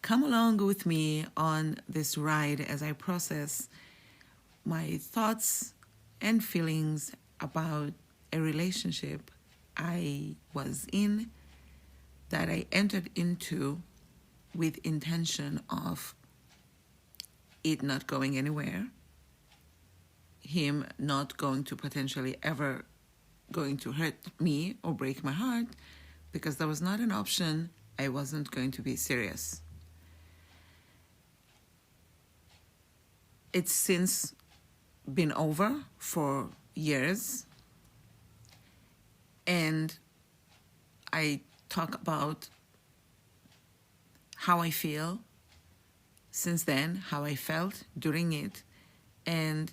come along with me on this ride as I process my thoughts and feelings about a relationship I was in, that I entered into with intention of it not going anywhere, him not going to potentially ever going to hurt me or break my heart, because that was not an option. I wasn't going to be serious. It's since been over for years, and I talk about how I feel since then, how I felt during it, and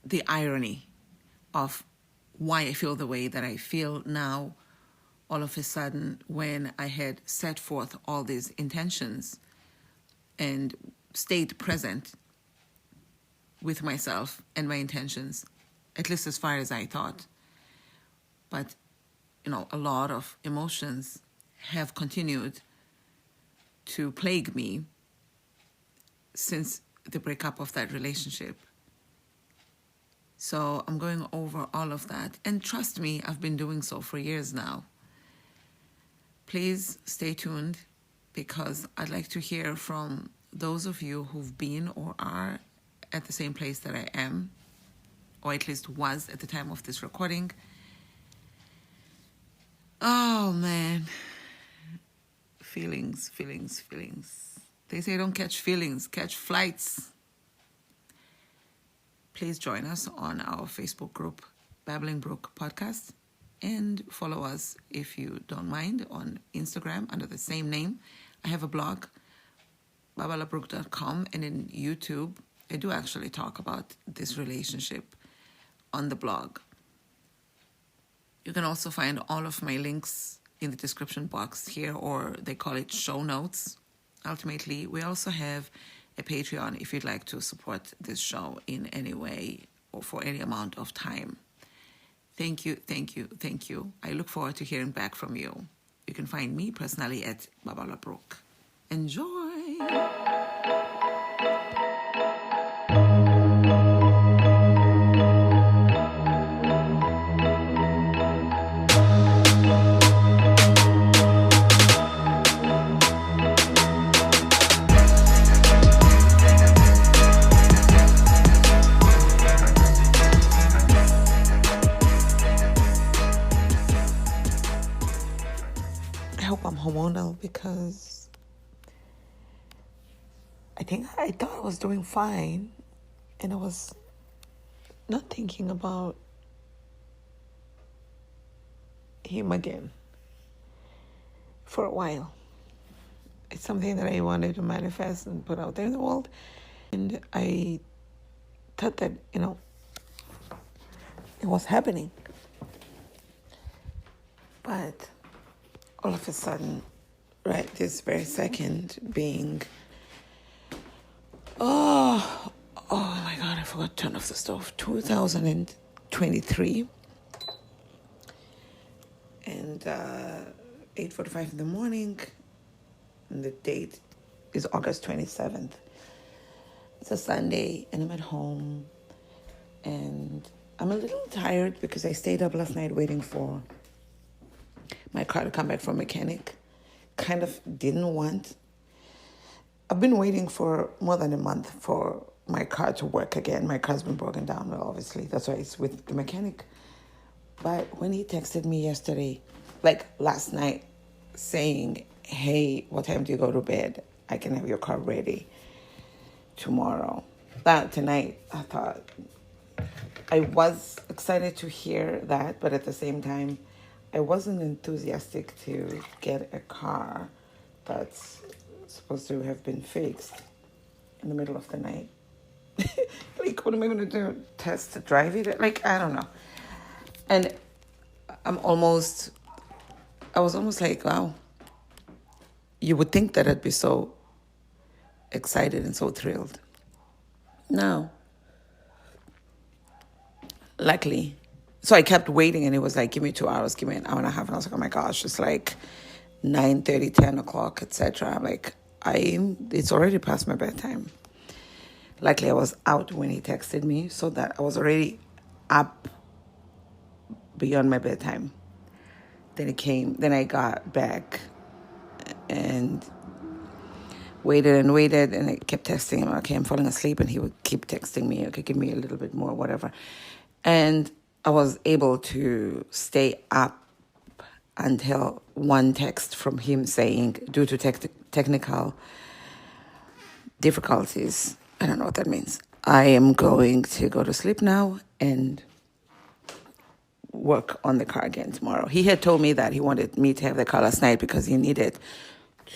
the irony of why I feel the way that I feel now, all of a sudden, when I had set forth all these intentions and stayed present with myself and my intentions, at least as far as I thought. But, a lot of emotions have continued to plague me since the breakup of that relationship. So I'm going over all of that. And trust me, I've been doing so for years now. Please stay tuned, because I'd like to hear from those of you who've been or are at the same place that I am, or at least was at the time of this recording. Oh, man. Feelings. They say don't catch feelings, catch flights. Please join us on our Facebook group, Babbling Brook Podcast, and follow us, if you don't mind, on Instagram under the same name. I have a blog, babalabrook.com, and in YouTube, I do actually talk about this relationship on the blog. You can also find all of my links in the description box here, or they call it show notes. Ultimately, we also have a Patreon if you'd like to support this show in any way or for any amount of time. Thank you. I look forward to hearing back from you. You can find me personally at Babala Brook. Enjoy! I'm hormonal, because I thought I was doing fine, and I was not thinking about him again for a while. It's something that I wanted to manifest and put out there in the world, and I thought that it was happening, but all of a sudden, right this very second, being, oh my God, I forgot to turn off the stove, 2023, and 8:45 in the morning, and the date is August 27th. It's a Sunday, and I'm at home, and I'm a little tired because I stayed up last night waiting for my car to come back from mechanic. Kind of didn't want. I've been waiting for more than a month for my car to work again. My car's been broken down, well, obviously. That's why it's with the mechanic. But when he texted me yesterday, like last night, saying, hey, what time do you go to bed? I can have your car ready tomorrow. Tonight, I thought, I was excited to hear that, but at the same time, I wasn't enthusiastic to get a car that's supposed to have been fixed in the middle of the night. Like, what am I going to do? Test drive it? Like, I don't know. And I was almost like, wow. You would think that I'd be so excited and so thrilled. No. Luckily. So I kept waiting, and it was like, give me 2 hours, give me an hour and a half. And I was like, oh my gosh, it's like 9:30, 10 o'clock, etc. I'm like, it's already past my bedtime. Likely I was out when he texted me, so that I was already up beyond my bedtime. Then I got back and waited, and I kept texting him, okay, I'm falling asleep, and he would keep texting me, okay, give me a little bit more, whatever. And I was able to stay up until one text from him saying, due to technical difficulties, I don't know what that means, I am going to go to sleep now and work on the car again tomorrow. He had told me that he wanted me to have the car last night because he needed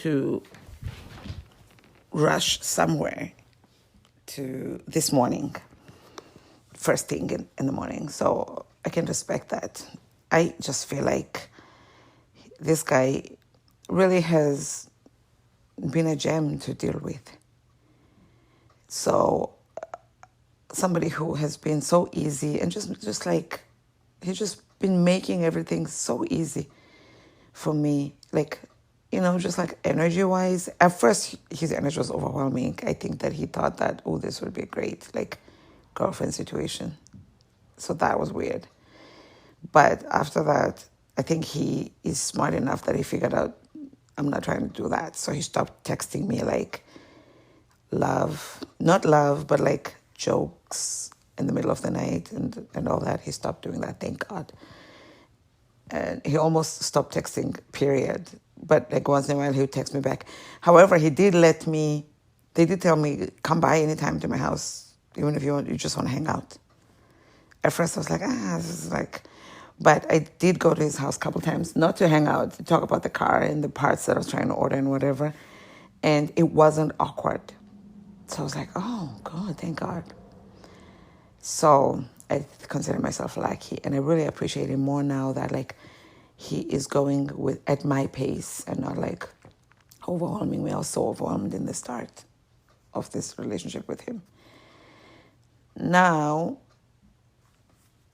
to rush somewhere to this morning, first thing in the morning. So I can respect that. I just feel like this guy really has been a gem to deal with. So somebody who has been so easy and just like, he's just been making everything so easy for me. Like, just like energy-wise. At first, his energy was overwhelming. I think that he thought that, this would be a great, like, girlfriend situation. So that was weird. But after that, I think he is smart enough that he figured out, I'm not trying to do that. So he stopped texting me, like, not love, but, like, jokes in the middle of the night and all that. He stopped doing that, thank God. And he almost stopped texting, period. But like once in a while, he would text me back. However, they did tell me, come by anytime to my house, even if you just want to hang out. At first, I was like, this is like, but I did go to his house a couple times, not to hang out, to talk about the car and the parts that I was trying to order and whatever. And it wasn't awkward. So I was like, oh, God, thank God. So I consider myself lucky, and I really appreciate him more now that, like, he is going at my pace and not, like, overwhelming me. I was so overwhelmed in the start of this relationship with him. Now,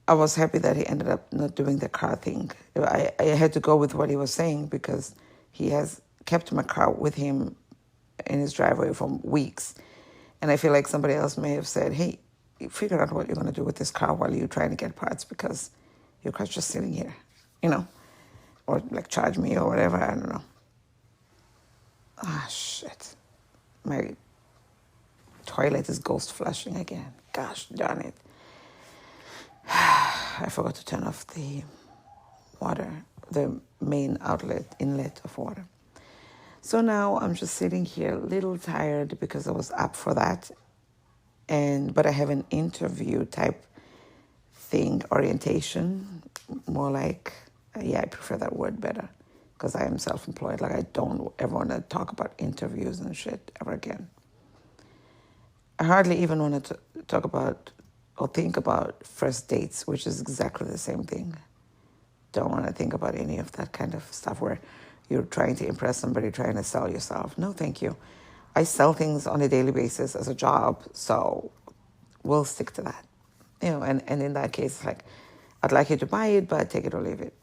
I was happy that he ended up not doing the car thing. I had to go with what he was saying because he has kept my car with him in his driveway for weeks. And I feel like somebody else may have said, hey, figure out what you're going to do with this car while you're trying to get parts because your car's just sitting here, or like charge me or whatever, I don't know. Shit. My toilet is ghost flushing again. Gosh darn it. I forgot to turn off the water, the main inlet of water. So now I'm just sitting here a little tired because I was up for that. But I have an interview type thing, orientation, more like, I prefer that word better because I am self-employed. Like, I don't ever want to talk about interviews and shit ever again. I hardly even want to talk about or think about first dates, which is exactly the same thing. Don't want to think about any of that kind of stuff where you're trying to impress somebody, trying to sell yourself. No, thank you. I sell things on a daily basis as a job, so we'll stick to that. And in that case, like, I'd like you to buy it, but take it or leave it.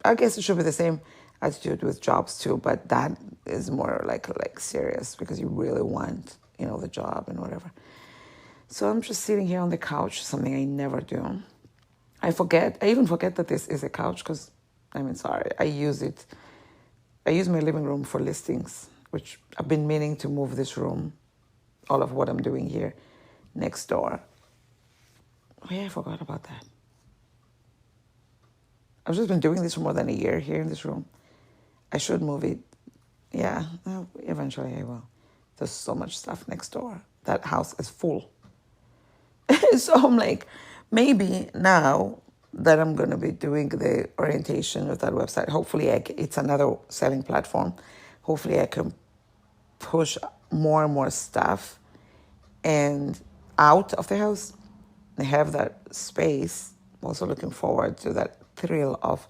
I guess it should be the same attitude with jobs too, but that is more like serious because you really want, the job and whatever. So I'm just sitting here on the couch, something I never do. I even forget that this is a couch because, I use it. I use my living room for listings, which I've been meaning to move this room, all of what I'm doing here, next door. Oh yeah, I forgot about that. I've just been doing this for more than a year here in this room. I should move it. Yeah, eventually I will. There's so much stuff next door. That house is full. So I'm like, maybe now that I'm going to be doing the orientation of that website, hopefully it's another selling platform. Hopefully I can push more and more stuff and out of the house and have that space. I'm also looking forward to that thrill of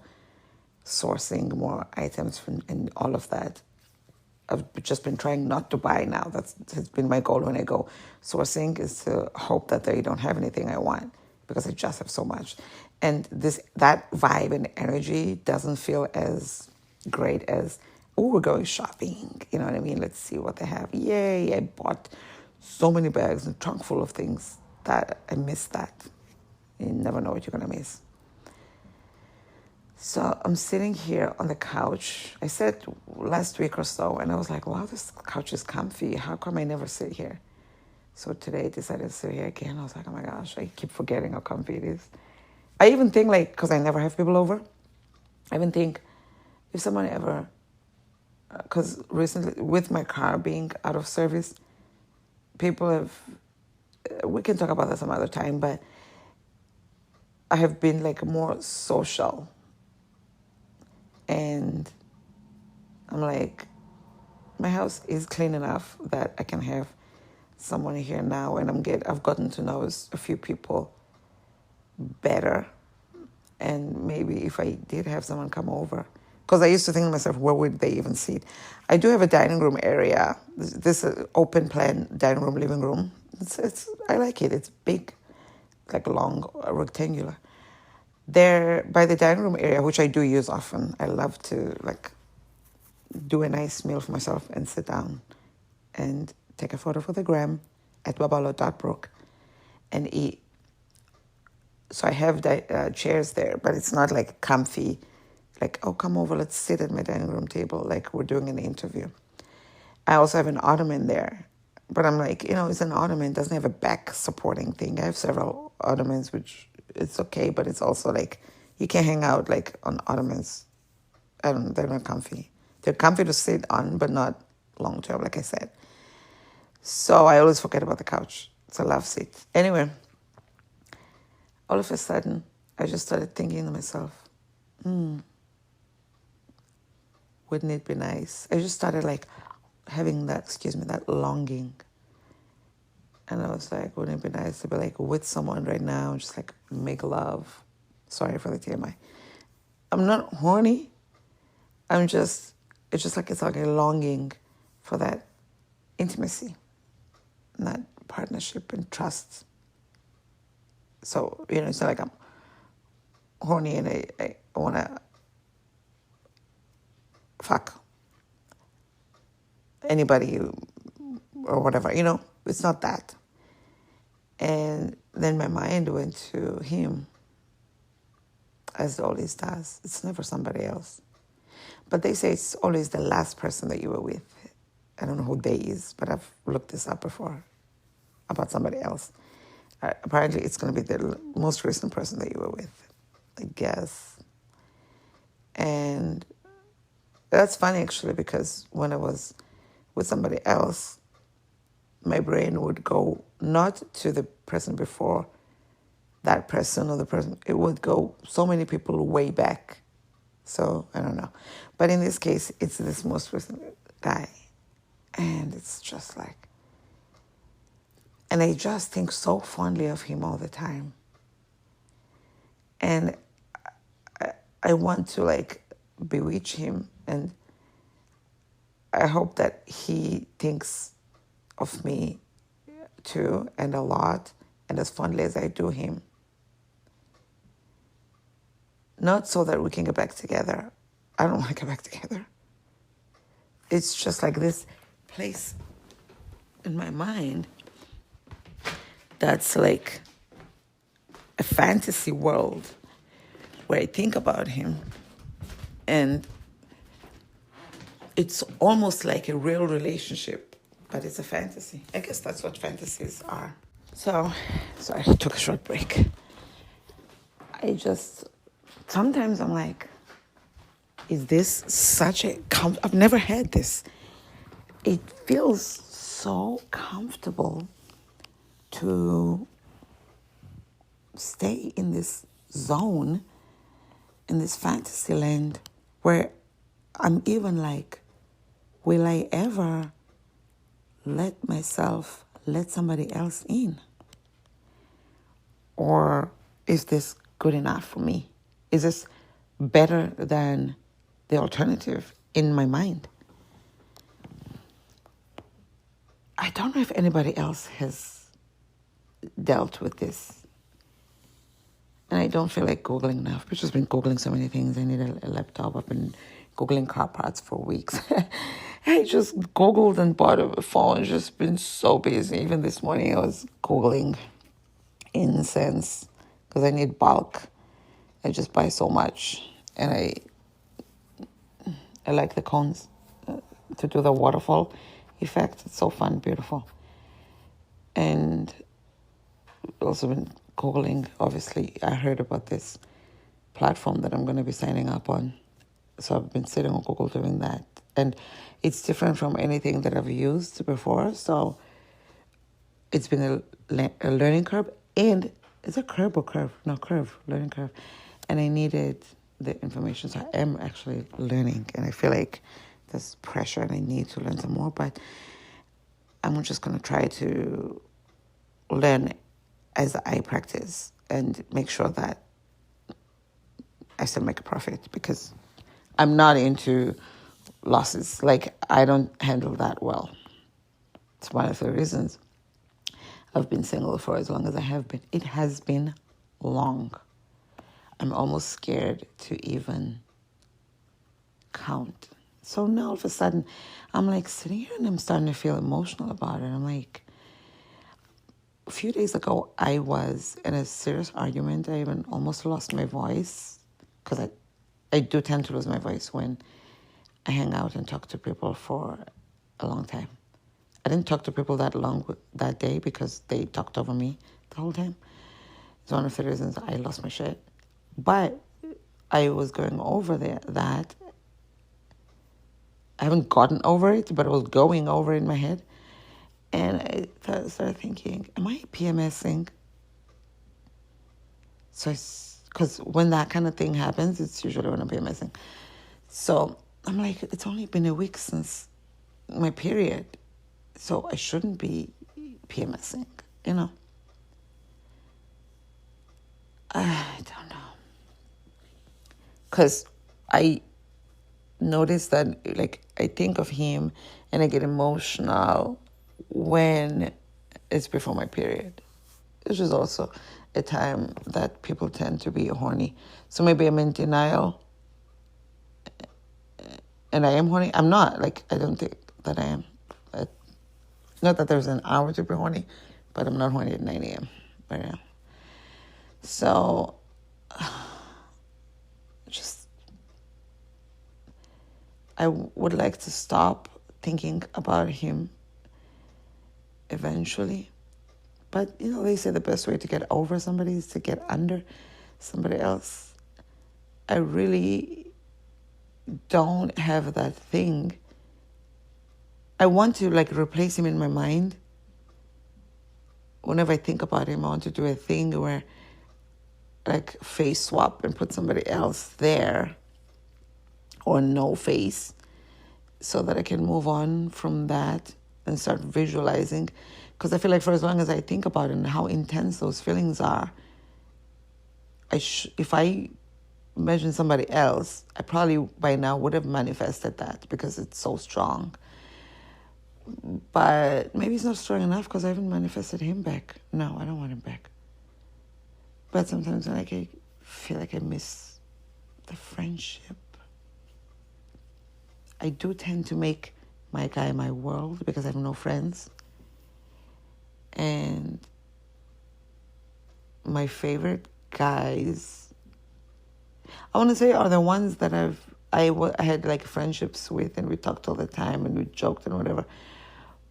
sourcing more items and all of that. I've just been trying not to buy now. That's been my goal when I go sourcing, is to hope that they don't have anything I want because I just have so much. And that vibe and energy doesn't feel as great as oh, we're going shopping. You know what I mean? Let's see what they have. Yay, I bought so many bags and a trunk full of things that I missed that. You never know what you're going to miss. So I'm sitting here on the couch. I said last week or so, and I was like, wow, this couch is comfy. How come I never sit here? So today I decided to sit here again. I was like, oh my gosh, I keep forgetting how comfy it is. I even think, like, because I never have people over, I even think if someone ever, because recently with my car being out of service, people have, we can talk about that some other time, but I have been like more social. And I'm like, my house is clean enough that I can have someone here now, and I've gotten to know a few people better. And maybe if I did have someone come over, because I used to think to myself, where would they even sit? I do have a dining room area. This open plan dining room, living room. I like it. It's big, like long, rectangular. There, by the dining room area, which I do use often, I love to like do a nice meal for myself and sit down and take a photo for the gram at babalo.brook and eat. So I have chairs there, but it's not like comfy, like, oh, come over, let's sit at my dining room table like we're doing an interview. I also have an ottoman there, but I'm like, it's an ottoman, it doesn't have a back supporting thing. I have several ottomans, which it's okay, but it's also like, you can hang out like on ottomans. They're not comfy. They're comfy to sit on, but not long term, like I said. So I always forget about the couch. It's a love seat. Anyway, all of a sudden, I just started thinking to myself, wouldn't it be nice? I just started like having that longing. And I was like, wouldn't it be nice to be like with someone right now, just like make love? Sorry for the TMI. I'm not horny. It's just like it's like a longing for that intimacy, that partnership and trust. So, it's not like I'm horny and I want to fuck anybody or whatever, it's not that. And then my mind went to him, as it always does. It's never somebody else. But they say it's always the last person that you were with. I don't know who they is, but I've looked this up before about somebody else. Apparently, it's going to be the most recent person that you were with, I guess. And that's funny, actually, because when I was with somebody else, my brain would go not to the person before that person or the person. It would go so many people way back. So, I don't know. But in this case, it's this most recent guy. And it's just like, and I just think so fondly of him all the time. And I want to like bewitch him, and I hope that he thinks of me too, and a lot, and as fondly as I do him. Not so that we can get back together. I don't want to get back together. It's just like this place in my mind that's like a fantasy world where I think about him, and it's almost like a real relationship, but it's a fantasy. I guess that's what fantasies are. So, sorry, I took a short break. Sometimes I'm like, is this such a, I've never had this. It feels so comfortable to stay in this zone, in this fantasy land, where I'm even like, will I ever let somebody else in? Or is this good enough for me? Is this better than the alternative in my mind? I don't know if anybody else has dealt with this. And I don't feel like Googling now. I've just been Googling so many things. I need a laptop. I've been Googling car parts for weeks. I just Googled and bought a phone. Just been so busy. Even this morning I was Googling incense because I need bulk. I just buy so much. And I like the cones to do the waterfall effect. It's so fun, beautiful. And also been Googling, obviously, I heard about this platform that I'm going to be signing up on. So I've been sitting on Google doing that. And it's different from anything that I've used before. So it's been a learning curve. And is it curve or curve? No, curve, learning curve. And I needed the information. So I am actually learning. And I feel like there's pressure and I need to learn some more. But I'm just going to try to learn as I practice and make sure that I still make a profit, because I'm not into losses. Like, I don't handle that well. It's one of the reasons I've been single for as long as I have been. It has been long. I'm almost scared to even count. So now all of a sudden, I'm like sitting here and I'm starting to feel emotional about it. I'm like, a few days ago, I was in a serious argument. I even almost lost my voice, because I do tend to lose my voice when I hang out and talk to people for a long time. I didn't talk to people that long that day because they talked over me the whole time. It's one of the reasons I lost my shit. But I was going over that. I haven't gotten over it, but I was going over it in my head. And I started thinking, am I PMSing? So, because when that kind of thing happens, it's usually when I'm PMSing. So I'm like, it's only been a week since my period. So I shouldn't be PMSing, you know? I don't know. Because I noticed that, like, I think of him and I get emotional when it's before my period, which is also a time that people tend to be horny. So maybe I'm in denial and I am horny. I'm not. Like, I don't think that I am. Not that there's an hour to be horny, but I'm not horny at 9 a.m. right now. So, I would like to stop thinking about him eventually. But, you know, they say the best way to get over somebody is to get under somebody else. I really don't have that thing. I want to, like, replace him in my mind. Whenever I think about him, I want to do a thing where, like, face swap and put somebody else there, or no face, so that I can move on from that and start visualizing. Because I feel like for as long as I think about it and how intense those feelings are, if I imagine somebody else, I probably by now would have manifested that because it's so strong. But maybe it's not strong enough because I haven't manifested him back. No, I don't want him back. But sometimes I feel like I miss the friendship. I do tend to make my guy my world because I have no friends. And my favorite guys, I want to say, are the ones that I had like friendships with, and we talked all the time and we joked and whatever.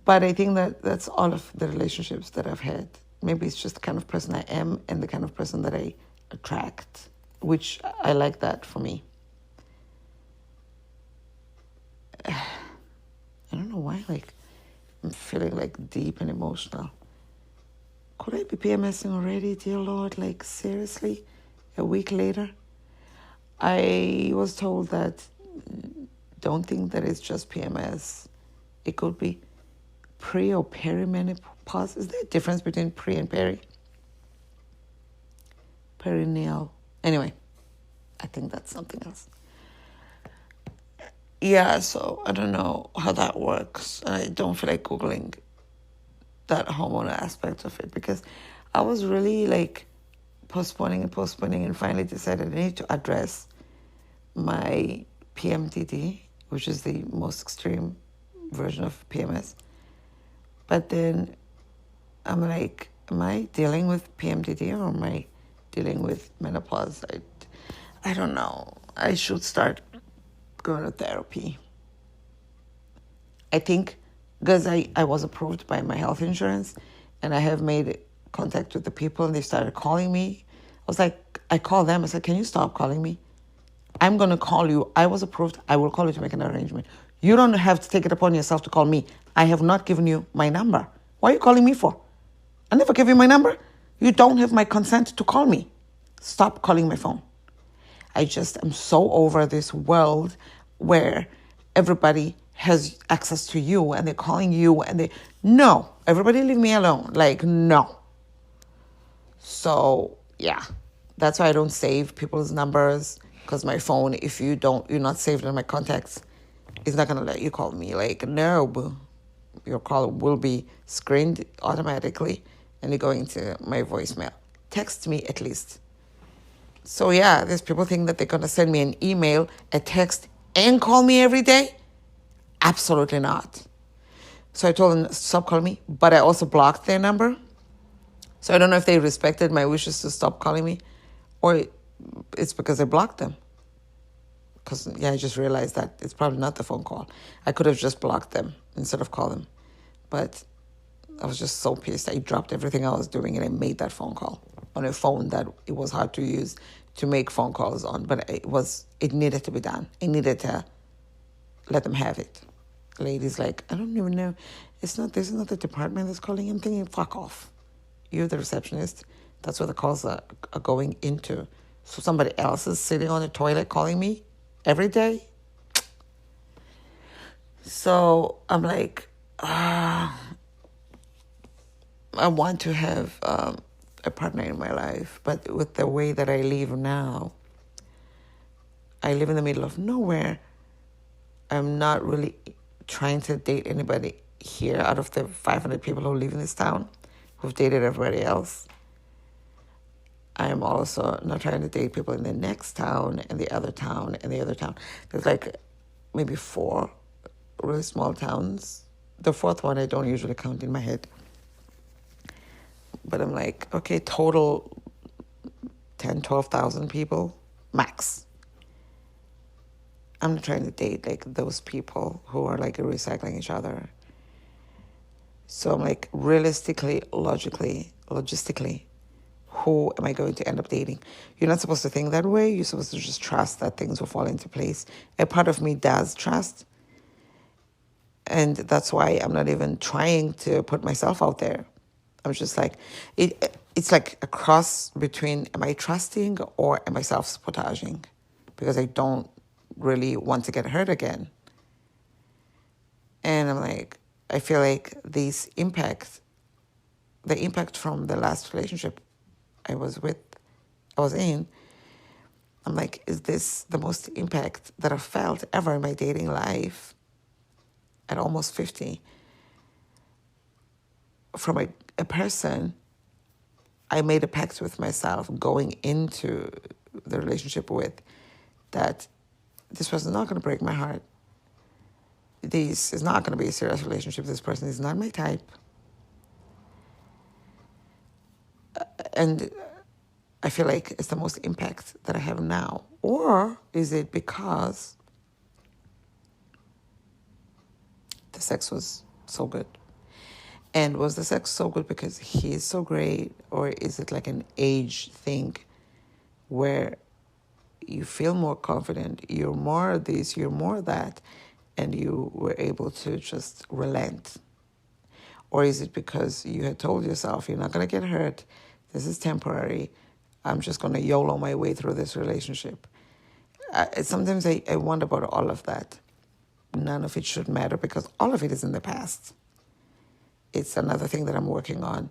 But I think that's all of the relationships that I've had. Maybe it's just the kind of person I am and the kind of person that I attract, which I like that for me. I don't know why, like, I'm feeling like deep and emotional. Could I be PMSing already, dear Lord? Like, seriously? A week later? I was told that don't think that it's just PMS. It could be pre or perimenopause. Is there a difference between pre and peri? Perineal. Anyway, I think that's something else. Yeah, so I don't know how that works. I don't feel like Googling that hormonal aspect of it because I was really like postponing and finally decided I need to address my PMDD, which is the most extreme version of PMS. But then I'm like, am I dealing with PMDD or am I dealing with menopause? I don't know. I should start going to therapy. I think because I was approved by my health insurance and I have made contact with the people and they started calling me. I was like, I called them. I said, can you stop calling me? I'm going to call you. I was approved. I will call you to make an arrangement. You don't have to take it upon yourself to call me. I have not given you my number. Why are you calling me for? I never gave you my number. You don't have my consent to call me. Stop calling my phone. I just am so over this world where everybody has access to you and they're calling you and no, everybody leave me alone. Like, no. So, yeah, that's why I don't save people's numbers, because my phone, if you're not saved in my contacts, it's not going to let you call me. Like, no, boo. Your call will be screened automatically and you're going to my voicemail. Text me at least. So yeah, there's people think that they're going to send me an email, a text, and call me every day. Absolutely not. So I told them, stop calling me, but I also blocked their number. So I don't know if they respected my wishes to stop calling me or it's because I blocked them. Because, I just realized that it's probably not the phone call. I could have just blocked them instead of call them. But I was just so pissed. I dropped everything I was doing and I made that phone call on a phone that it was hard to use to make phone calls on. But it needed to be done. I needed to let them have it. Ladies like, I don't even know. This is not the department that's calling. I'm thinking, fuck off. You're the receptionist. That's where the calls are going into. So somebody else is sitting on the toilet calling me every day. So I'm like, I want to have a partner in my life, but with the way that I live now, I live in the middle of nowhere. I'm not really trying to date anybody here out of the 500 people who live in this town who've dated everybody else. I'm also not trying to date people in the next town and the other town and the other town. There's like maybe 4 really small towns. The 4th one I don't usually count in my head. But I'm like, okay, total 10, 12,000 people, max. I'm not trying to date like those people who are like recycling each other. So I'm like, realistically, logically, logistically, who am I going to end up dating? You're not supposed to think that way. You're supposed to just trust that things will fall into place. A part of me does trust. And that's why I'm not even trying to put myself out there. I'm just like, it's like a cross between am I trusting or am I self-sabotaging? Because I don't really want to get hurt again. And I'm like, I feel like the impact from the last relationship I was in, I'm like, is this the most impact that I've felt ever in my dating life at almost 50? From a person I made a pact with myself going into the relationship with that this person is not going to break my heart. This is not going to be a serious relationship. This person is not my type. And I feel like it's the most impact that I have now. Or is it because the sex was so good? And was the sex so good because he is so great? Or is it like an age thing where you feel more confident, you're more this, you're more that, and you were able to just relent? Or is it because you had told yourself, you're not going to get hurt, this is temporary, I'm just going to YOLO my way through this relationship? Sometimes I wonder about all of that. None of it should matter because all of it is in the past. It's another thing that I'm working on.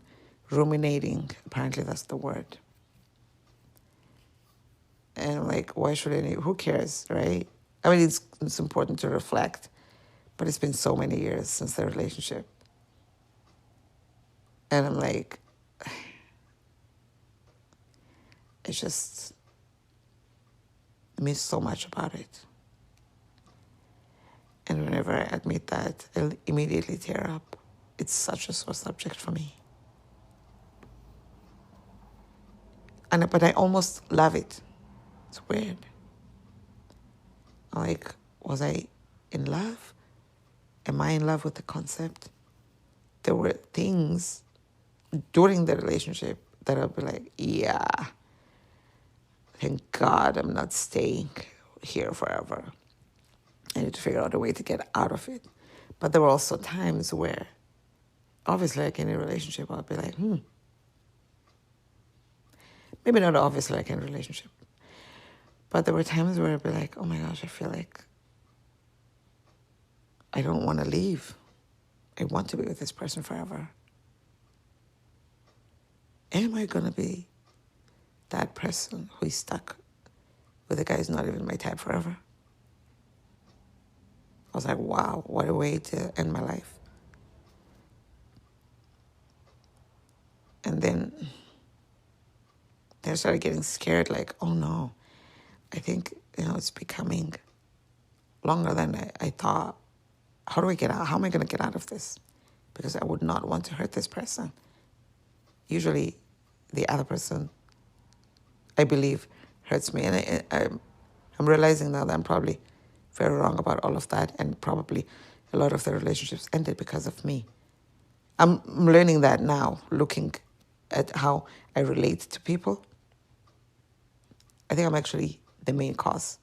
Ruminating, apparently that's the word. And I'm like, why should who cares, right? I mean, it's important to reflect, but it's been so many years since the relationship. And I'm like, I just miss so much about it. And whenever I admit that, I'll immediately tear up. It's such a sore subject for me. But I almost love it. It's weird. Like, was I in love? Am I in love with the concept? There were things during the relationship that I'll be like, yeah, thank God I'm not staying here forever. I need to figure out a way to get out of it. But there were also times where, obviously, like in a relationship, I'll be like, maybe not obviously like in a relationship. But there were times where I'd be like, oh my gosh, I feel like I don't want to leave. I want to be with this person forever. Am I going to be that person who is stuck with a guy who's not even my type forever? I was like, wow, what a way to end my life. And then I started getting scared, like, oh no, I think, it's becoming longer than I thought. How do I get out? How am I going to get out of this? Because I would not want to hurt this person. Usually the other person, I believe, hurts me. And I'm realizing now that I'm probably very wrong about all of that. And probably a lot of the relationships ended because of me. I'm learning that now, looking at how I relate to people. I think I'm actually the main cause.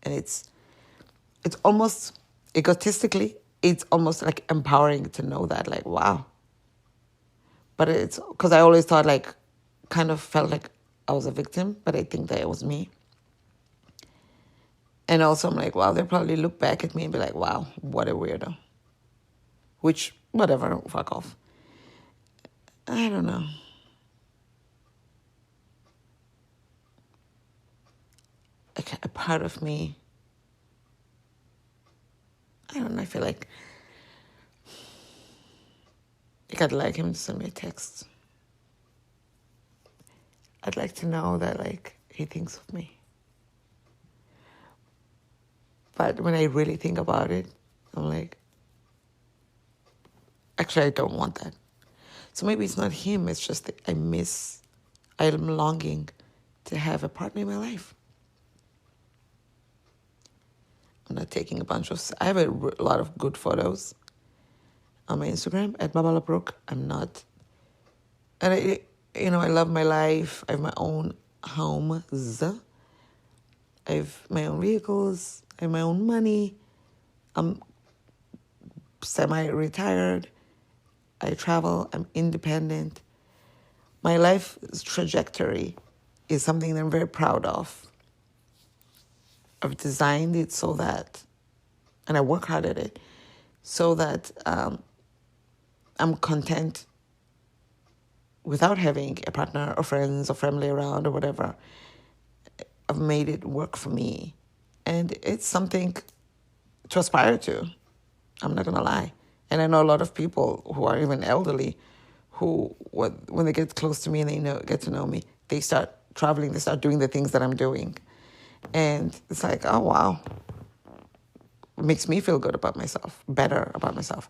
And it's almost, egotistically, it's almost like empowering to know that, like, wow. But it's because I always thought, like, kind of felt like I was a victim, but I think that it was me. And also I'm like, wow, they'll probably look back at me and be like, wow, what a weirdo. Which, whatever, fuck off. I don't know. A part of me, I don't know, I feel like I'd like him to send me a text. I'd like to know that, like, he thinks of me. But when I really think about it, I'm like, actually, I don't want that. So maybe it's not him, it's just that I'm longing to have a partner in my life. I'm not taking I have a lot of good photos on my Instagram at Babala Brook. I'm not, and I love my life. I have my own homes. I have my own vehicles. I have my own money. I'm semi-retired. I travel. I'm independent. My life trajectory is something that I'm very proud of. I've designed it so that, and I work hard at it, so that I'm content without having a partner or friends or family around or whatever. I've made it work for me. And it's something to aspire to. I'm not going to lie. And I know a lot of people who are even elderly who, when they get close to me and they get to know me, they start traveling, they start doing the things that I'm doing. And it's like, oh, wow. It makes me feel good about myself, better about myself.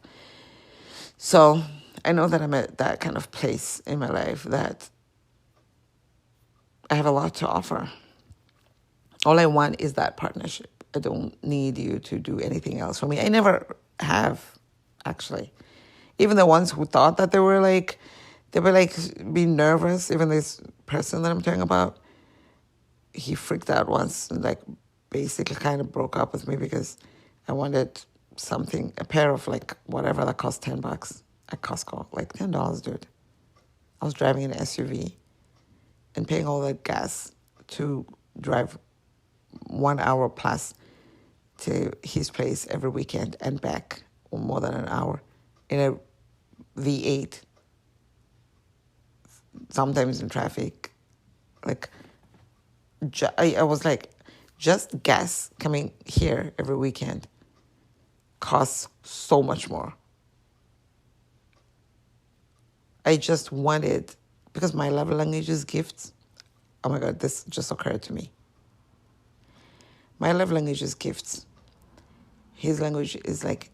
So I know that I'm at that kind of place in my life that I have a lot to offer. All I want is that partnership. I don't need you to do anything else for me. I never have, actually. Even the ones who thought that they were being nervous, even this person that I'm talking about, he freaked out once and like basically kind of broke up with me because I wanted a pair of like whatever that cost $10 at Costco, like $10, dude. I was driving an SUV and paying all that gas to drive 1 hour plus to his place every weekend and back, or more than an hour, in a V8, sometimes in traffic. Like, I was like, just gas coming here every weekend costs so much more. I just wanted, because my love language is gifts. Oh my God, this just occurred to me. My love language is gifts. His language is like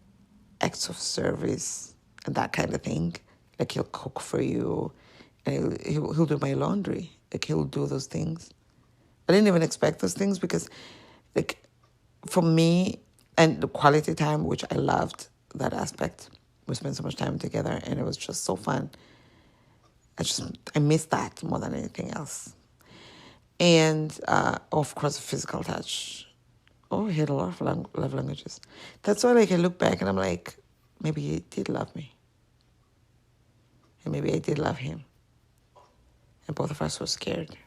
acts of service and that kind of thing. Like he'll cook for you, and he'll do my laundry. Like he'll do those things. I didn't even expect those things because, like, for me and the quality time, which I loved that aspect. We spent so much time together, and it was just so fun. I miss that more than anything else. And of course, physical touch. Oh, he had a lot of love languages. That's why, like, I look back and I'm like, maybe he did love me, and maybe I did love him, and both of us were scared.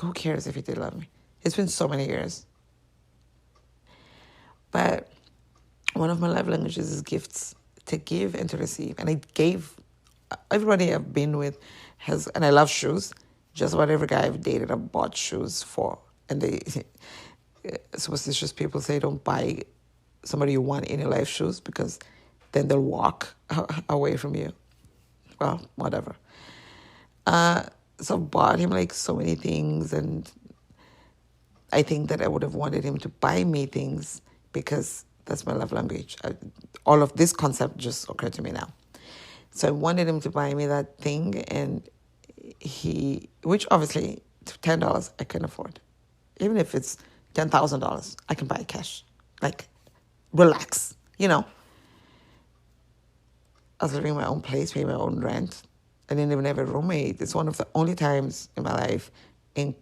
Who cares if he did love me? It's been so many years. But one of my love languages is gifts, to give and to receive. And I gave, everybody I've been with has, and I love shoes. Just about every guy I've dated, I've bought shoes for. And they, superstitious people say don't buy somebody you want in your life shoes because then they'll walk away from you. Well, whatever. So I bought him like so many things, and I think that I would have wanted him to buy me things because that's my love language. All of this concept just occurred to me now. So I wanted him to buy me that thing, and which obviously $10 I can afford. Even if it's $10,000, I can buy cash. Like, relax, I was living in my own place, paying my own rent. I didn't even have a roommate. It's one of the only times in my life in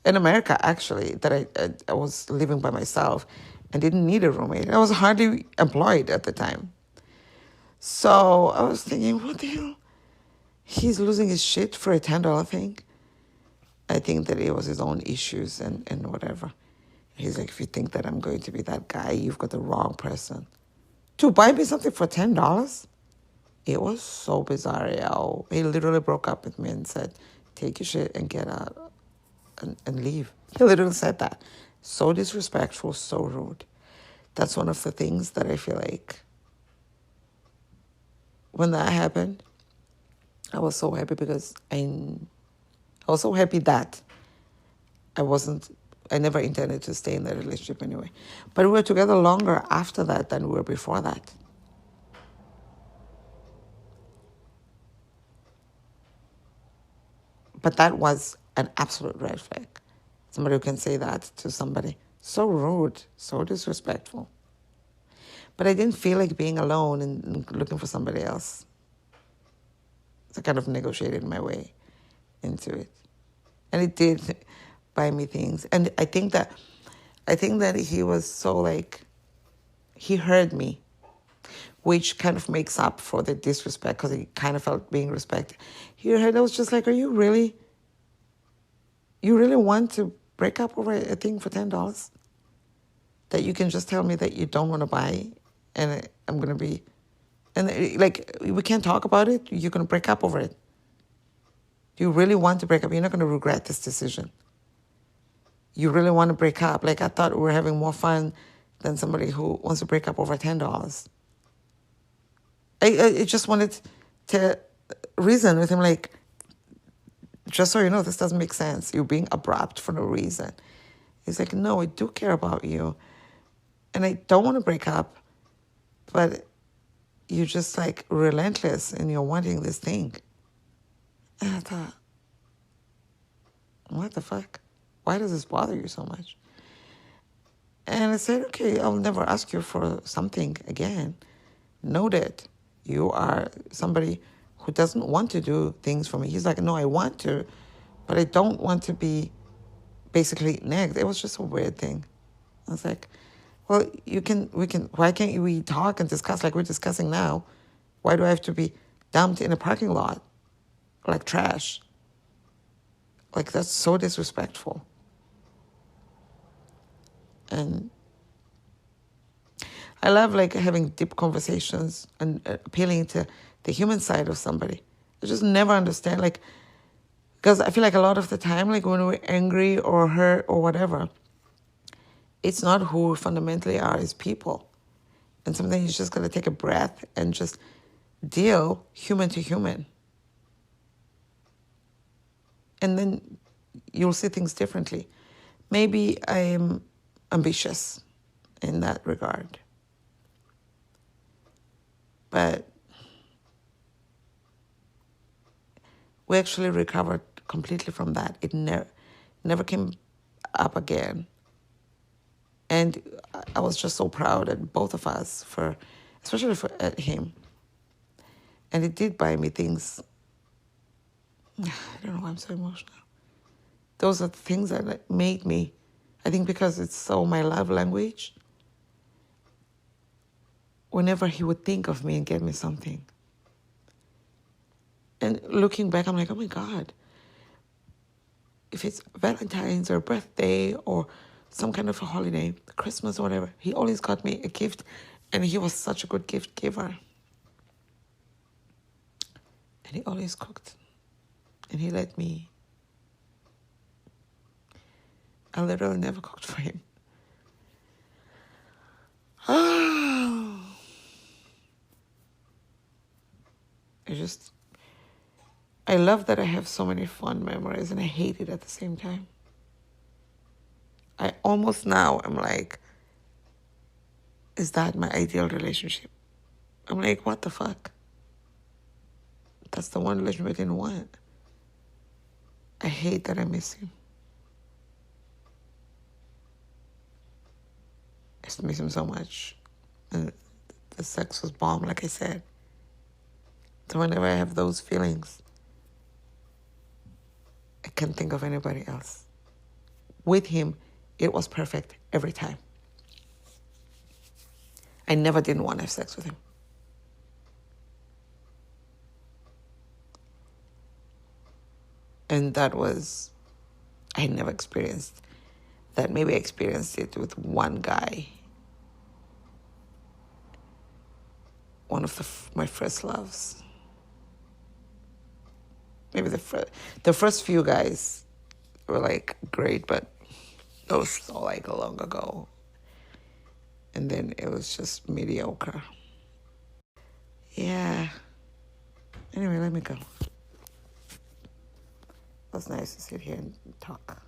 America, actually, that I was living by myself and didn't need a roommate. I was hardly employed at the time. So I was thinking, what the hell? He's losing his shit for a $10 thing? I think that it was his own issues and whatever. He's like, if you think that I'm going to be that guy, you've got the wrong person. To buy me something for $10? It was so bizarre, yo. He literally broke up with me and said, take your shit and get out and leave. He literally said that. So disrespectful, so rude. That's one of the things that I feel like when that happened, I was so happy because I was so happy that I never intended to stay in that relationship anyway. But we were together longer after that than we were before that. But that was an absolute red flag. Somebody who can say that to somebody. So rude, so disrespectful. But I didn't feel like being alone and looking for somebody else. So I kind of negotiated my way into it. And it did buy me things. And I think that he was so like, he heard me, which kind of makes up for the disrespect because he kind of felt being respected. He heard, I was just like, you really want to break up over a thing for $10? That you can just tell me that you don't want to buy, and I'm going to be, and like, we can't talk about it, you're going to break up over it. You really want to break up, you're not going to regret this decision. You really want to break up. Like, I thought we were having more fun than somebody who wants to break up over $10. I just wanted to reason with him, like, just so you know, this doesn't make sense. You're being abrupt for no reason. He's like, no, I do care about you. And I don't want to break up, but you're just like relentless and you're wanting this thing. And I thought, what the fuck? Why does this bother you so much? And I said, okay, I'll never ask you for something again. Noted, you are somebody who doesn't want to do things for me. He's like, no, I want to, but I don't want to be basically nagged. It was just a weird thing. I was like, well, why can't we talk and discuss like we're discussing now? Why do I have to be dumped in a parking lot like trash? Like, that's so disrespectful. And I love like having deep conversations and appealing to the human side of somebody. I just never understand, like, because I feel like a lot of the time, like when we're angry or hurt or whatever, it's not who we fundamentally are as people. And sometimes you just got to take a breath and just deal human to human. And then you'll see things differently. Maybe I'm ambitious in that regard. But we actually recovered completely from that. It never came up again. And I was just so proud at both of us, especially at him. And it did buy me things. I don't know why I'm so emotional. Those are the things that made me, I think because it's so my love language, whenever he would think of me and get me something. And looking back, I'm like, oh my God, if it's Valentine's or birthday or some kind of a holiday, Christmas or whatever, he always got me a gift, and he was such a good gift giver. And he always cooked, and he let me. I literally never cooked for him. I love that I have so many fond memories, and I hate it at the same time. I almost now am like, is that my ideal relationship? I'm like, what the fuck? That's the one relationship I didn't want. I hate that I miss him. I just miss him so much. And the sex was bomb, like I said. So whenever I have those feelings, I can't think of anybody else. With him, it was perfect every time. I never didn't want to have sex with him. And that was, I had never experienced that. Maybe I experienced it with one guy. One of my first loves. Maybe the first few guys were like great, but those were like long ago. And then it was just mediocre. Yeah. Anyway, let me go. It was nice to sit here and talk.